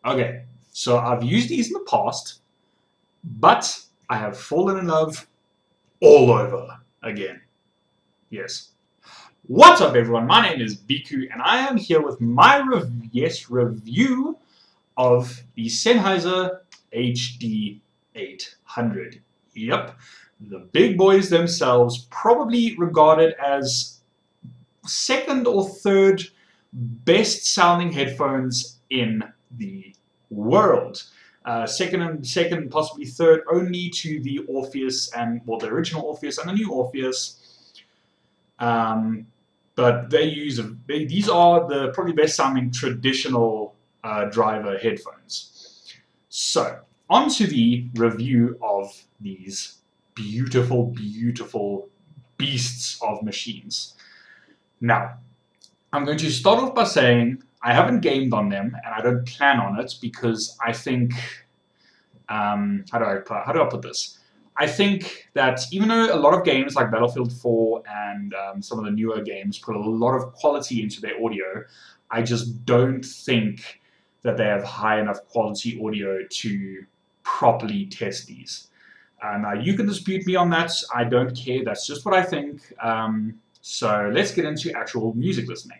Okay, so I've used these in the past, but I have fallen in love all over again. Yes. What's up, everyone? My name is Biku, and I am here with my review of the Sennheiser HD800. Yep, the big boys themselves, probably regarded as second or third best sounding headphones in the world. Second, possibly third, only to the Orpheus and, well, the original Orpheus and the new Orpheus. But these are the probably best sounding traditional driver headphones. So, on to the review of these beautiful, beautiful beasts of machines. Now, I'm going to start off by saying I haven't gamed on them, and I don't plan on it because I think, how do I put this? I think that even though a lot of games like Battlefield 4 and some of the newer games put a lot of quality into their audio, I just don't think that they have high enough quality audio to properly test these. Now, you can dispute me on that. I don't care. That's just what I think. So let's get into actual music listening.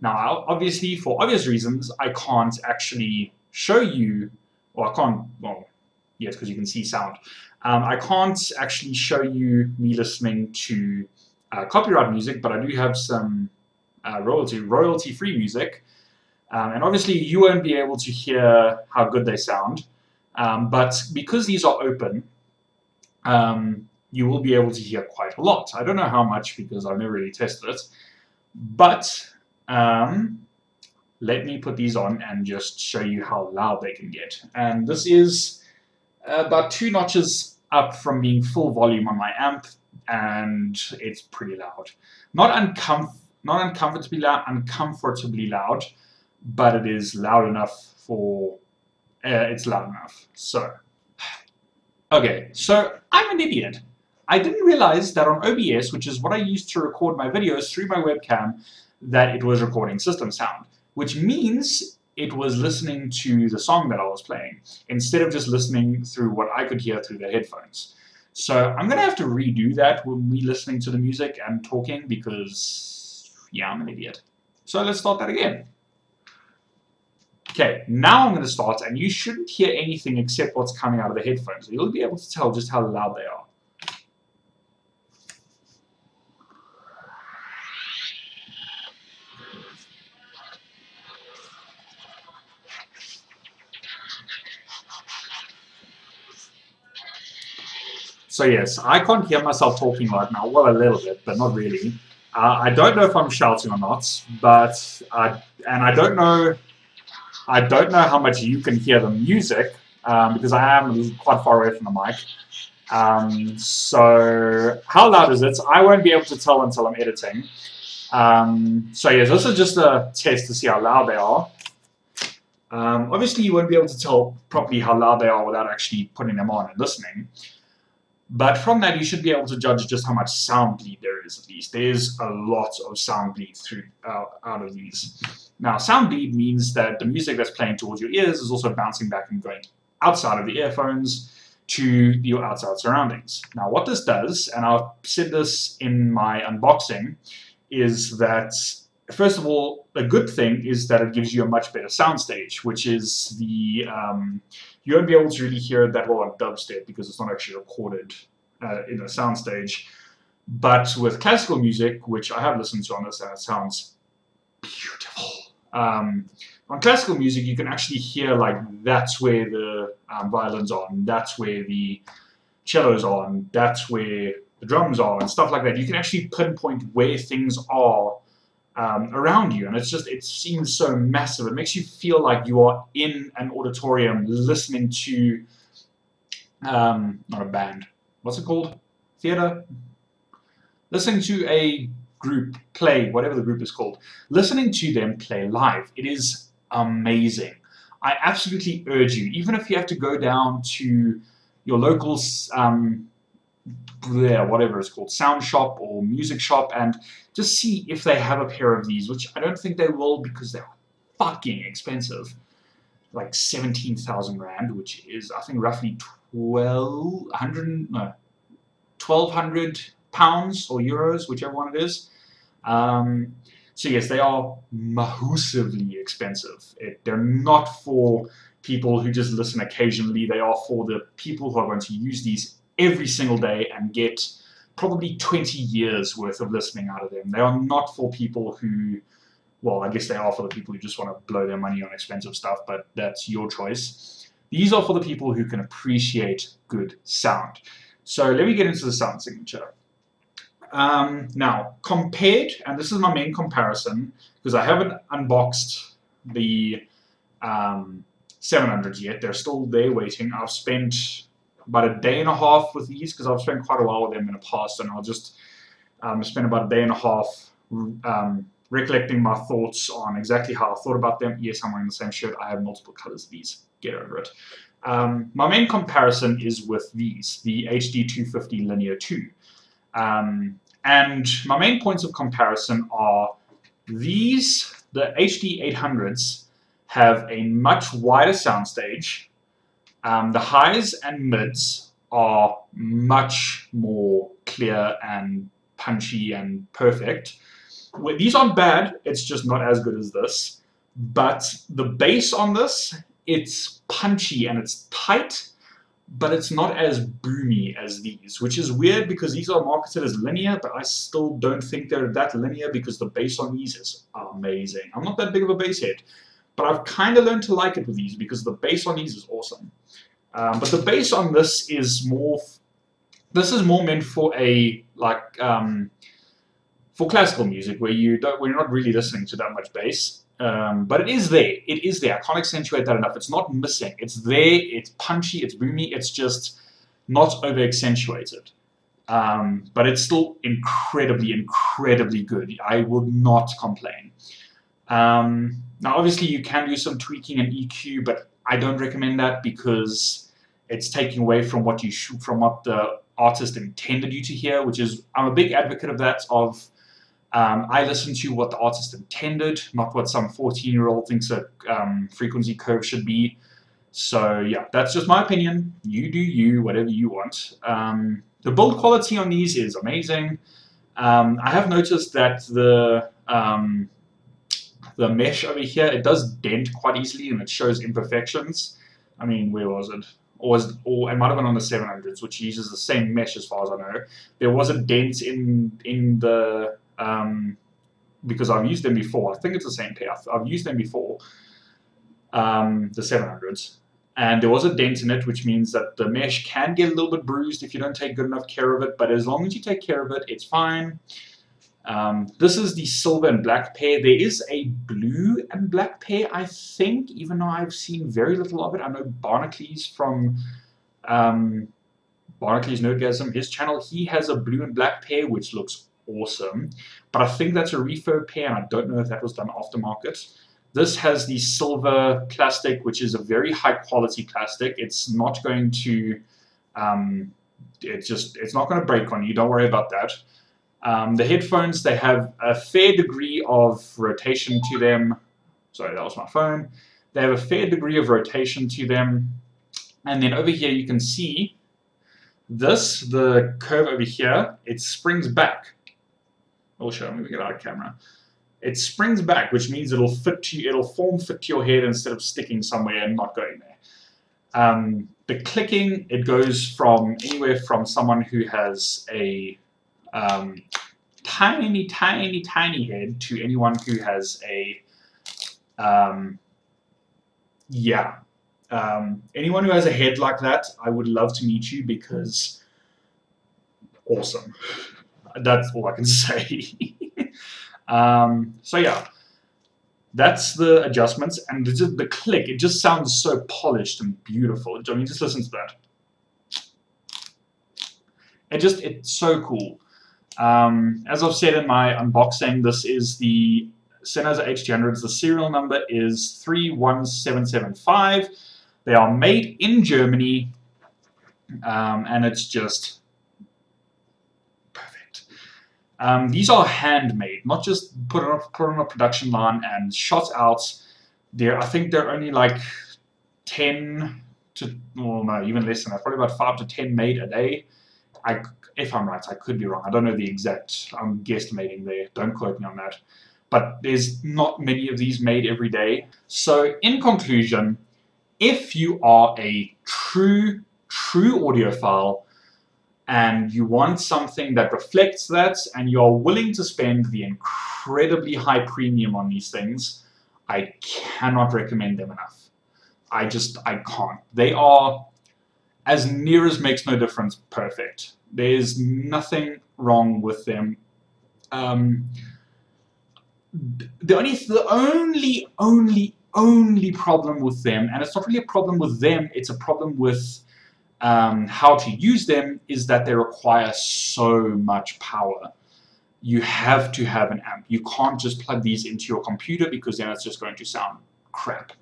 Now, obviously, for obvious reasons, I can't actually show you, or I can't, well, yes, because you can see sound. I can't actually show you me listening to copyright music, but I do have some royalty-free music. And obviously, you won't be able to hear how good they sound. But because these are open, you will be able to hear quite a lot. I don't know how much because I've never really tested it. But let me put these on and just show you how loud they can get. And this is about 2 notches up from being full volume on my amp, and it's pretty loud. Not uncomfortably loud, but it is loud enough for, it's loud enough. So, okay, so I'm an idiot. I didn't realize that on OBS, which is what I use to record my videos through my webcam, that it was recording system sound, which means it was listening to the song that I was playing, instead of just listening through what I could hear through the headphones. So I'm going to have to redo that when we're listening to the music and talking, because, yeah, I'm an idiot. So let's start that again. Okay, now I'm going to start, and you shouldn't hear anything except what's coming out of the headphones. You'll be able to tell just how loud they are. So yes, I can't hear myself talking right now. Well, a little bit, but not really. I don't know if I'm shouting or not, but I don't know how much you can hear the music because I am quite far away from the mic. So how loud is it? I won't be able to tell until I'm editing. So yes, this is just a test to see how loud they are. Obviously, you won't be able to tell properly how loud they are without actually putting them on and listening. But from that, you should be able to judge just how much sound bleed there is, at least. There's a lot of sound bleed out of these. Now, sound bleed means that the music that's playing towards your ears is also bouncing back and going outside of the earphones to your outside surroundings. Now, what this does, and I've said this in my unboxing, is that, first of all, a good thing is that it gives you a much better soundstage, which is the, you won't be able to really hear it that well on dubstep because it's not actually recorded in a soundstage. But with classical music, which I have listened to on this, and it sounds beautiful. On classical music, you can actually hear, like, that's where the violins are, and that's where the cellos are, and that's where the drums are, and stuff like that. You can actually pinpoint where things are around you, and it seems so massive. It makes you feel like you are in an auditorium listening to, not a band, what's it called? Theater? Listening to a group play, whatever the group is called, listening to them play live. It is amazing. I absolutely urge you, even if you have to go down to your local whatever it's called, sound shop or music shop, and just see if they have a pair of these, which I don't think they will because they're fucking expensive. like 17,000 Rand, which is, I think, roughly 1,200 pounds or euros, whichever one it is. So yes, they are massively expensive. They're not for people who just listen occasionally. They are for the people who are going to use these every single day and get probably 20 years worth of listening out of them. They are not for people who, well, I guess they are for the people who just want to blow their money on expensive stuff, but that's your choice. These are for the people who can appreciate good sound. So let me get into the sound signature. Now, compared, and this is my main comparison, because I haven't unboxed the 700s yet. They're still there waiting. I've spent about a day and a half with these, because I've spent quite a while with them in the past, and I'll just spend about a day and a half recollecting my thoughts on exactly how I thought about them. Yes, I'm wearing the same shirt. I have multiple colors of these. Get over it. My main comparison is with these, the HD250 Linear 2. And my main points of comparison are these, the HD800s, have a much wider soundstage. The highs and mids are much more clear and punchy and perfect. These aren't bad, it's just not as good as this. But the bass on this, it's punchy and it's tight, but it's not as boomy as these, which is weird because these are marketed as linear, but I still don't think they're that linear because the bass on these is amazing. I'm not that big of a bass head, but I've kind of learned to like it with these because the bass on these is awesome. But the bass on this is more meant for a, like, for classical music where you're not really listening to that much bass. But it is there. It is there. I can't accentuate that enough. It's not missing. It's there. It's punchy. It's boomy. It's just not over accentuated. But it's still incredibly, incredibly good. I would not complain. Now, obviously, you can do some tweaking and EQ, but I don't recommend that because it's taking away from what the artist intended you to hear. Which is, I'm a big advocate of that. I listen to what the artist intended, not what some 14-year-old thinks a frequency curve should be. So yeah, that's just my opinion. You do you, whatever you want. The build quality on these is amazing. I have noticed that the mesh over here, it does dent quite easily and it shows imperfections. I mean, where was it? Or it might have been on the 700s, which uses the same mesh as far as I know. There was a dent in the because I've used them before. I think it's the same pair. I've used them before, the 700s, and there was a dent in it, which means that the mesh can get a little bit bruised if you don't take good enough care of it, but as long as you take care of it, it's fine. This is the silver and black pair. There is a blue and black pair, I think, even though I've seen very little of it. I know Barnacles from Barnacles Nerdgasm, his channel, he has a blue and black pair, which looks awesome, but I think that's a refurb pair, and I don't know if that was done aftermarket. This has the silver plastic, which is a very high quality plastic. It's not going to, it's not going to break on you. Don't worry about that. The headphones, they have a fair degree of rotation to them. Sorry, that was my phone. They have a fair degree of rotation to them, and then over here you can see this, the curve over here, it springs back. I'll show me. We get out of camera. It springs back, which means it'll fit to you. It'll form fit to your head instead of sticking somewhere and not going there. The clicking, it goes from anywhere from someone who has a tiny, tiny, tiny head to anyone who has a anyone who has a head like that, I would love to meet you because awesome. That's all I can say. So yeah, that's the adjustments, and the click, it just sounds so polished and beautiful. I mean, just listen to that. It's so cool. As I've said in my unboxing, this is the Sennheiser HD800s. The serial number is 31775. They are made in Germany, and it's just perfect. These are handmade, not just put on a production line and shot out. I think they're only like 10 to, well, no, even less than that, probably about 5 to 10 made a day. If I'm right, I could be wrong. I don't know the exact, I'm guesstimating there. Don't quote me on that. But there's not many of these made every day. So in conclusion, if you are a true audiophile and you want something that reflects that and you're willing to spend the incredibly high premium on these things, I cannot recommend them enough. I can't. They are, as near as makes no difference, perfect. There's nothing wrong with them. The only problem with them, and it's not really a problem with them, it's a problem with how to use them, is that they require so much power. You have to have an amp. You can't just plug these into your computer because then it's just going to sound crap.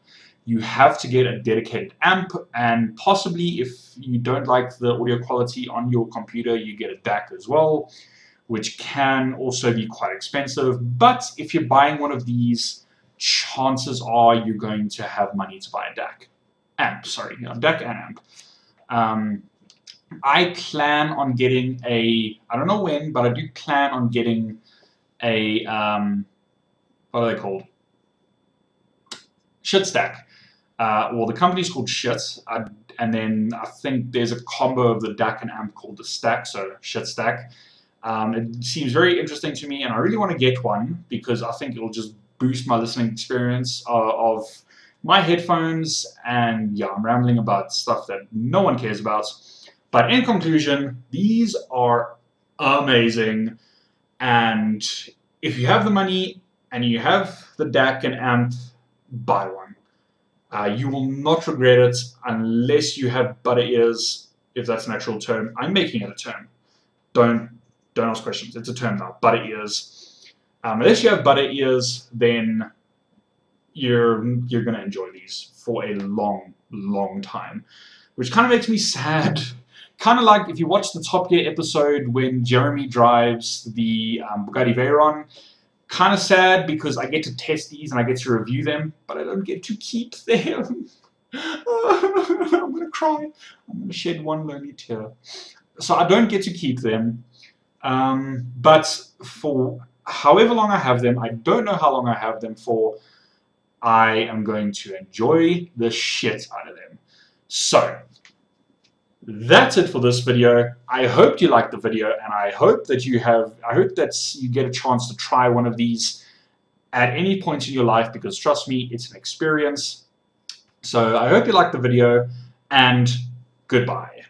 You have to get a dedicated amp, and possibly if you don't like the audio quality on your computer, you get a DAC as well, which can also be quite expensive. But if you're buying one of these, chances are you're going to have money to buy a DAC. DAC and amp. I plan on getting a, I don't know when, but I do plan on getting a, what are they called? Shit Stack. Well, the company's called Shit, and then I think there's a combo of the DAC and amp called the Stack, so Shit Stack. It seems very interesting to me, and I really want to get one because I think it'll just boost my listening experience of my headphones. And yeah, I'm rambling about stuff that no one cares about. But in conclusion, these are amazing, and if you have the money and you have the DAC and amp, buy one. You will not regret it unless you have butter ears, if that's an actual term. I'm making it a term. Don't ask questions. It's a term now. Butter ears. Unless you have butter ears, then you're going to enjoy these for a long time, which kind of makes me sad. Kind of like if you watch the Top Gear episode when Jeremy drives the Bugatti Veyron. Kind of sad because I get to test these and I get to review them, but I don't get to keep them. I'm going to cry. I'm going to shed one lonely tear. So I don't get to keep them. But for however long I have them, I don't know how long I have them for, I am going to enjoy the shit out of them. So that's it for this video. I hope you liked the video, and I hope that you get a chance to try one of these at any point in your life, because trust me, it's an experience. So I hope you liked the video, and goodbye.